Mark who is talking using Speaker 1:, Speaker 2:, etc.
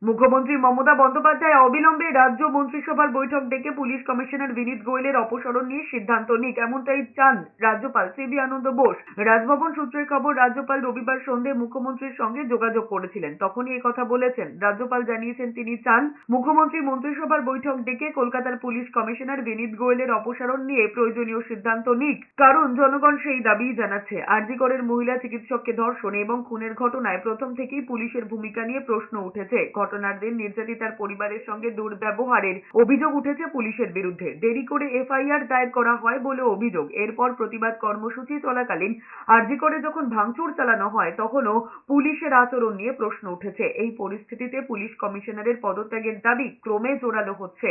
Speaker 1: মুখ্যমন্ত্রী মমতা বন্দ্যোপাধ্যায় অবিলম্বে রাজ্য মন্ত্রিসভার বৈঠক ডেকে পুলিশ কমিশনার বিনীত গোয়েলের অপসারণ নিয়ে সিদ্ধান্ত নিক, এমনটাই চান রাজ্যপাল সিবি আনন্দ বোস। রাজভবন সূত্রের খবর, রাজ্যপাল রবিবার সন্ধ্যে মুখ্যমন্ত্রীর সঙ্গে যোগাযোগ করেছিলেন, তখনই এই কথা বলেছেন। রাজ্যপাল জানিয়েছেন তিনি চান মুখ্যমন্ত্রী মন্ত্রিসভার বৈঠক ডেকে কলকাতার পুলিশ কমিশনার বিনীত গোয়েলের অপসারণ নিয়ে প্রয়োজনীয় সিদ্ধান্ত নিক, কারণ জনগণ সেই দাবিই জানাচ্ছে। আরজি করের মহিলা চিকিৎসককে ধর্ষণ এবং খুনের ঘটনায় প্রথম থেকেই পুলিশের ভূমিকা নিয়ে প্রশ্ন উঠেছে। ঘটনার দিন নির্যাতিতার পরিবারের সঙ্গে দুর্ব্যবহারের অভিযোগ উঠেছে পুলিশের বিরুদ্ধে। দেরি করে এফআইআর দায়ের করা হয় বলে অভিযোগ। এরপর প্রতিবাদ কর্মসূচি চলাকালীন আরজি করে যখন ভাঙচুর চালানো হয়, তখনও পুলিশের আচরণ নিয়ে প্রশ্ন উঠেছে। এই পরিস্থিতিতে পুলিশ কমিশনারের পদত্যাগের দাবি ক্রমে জোরালো হচ্ছে।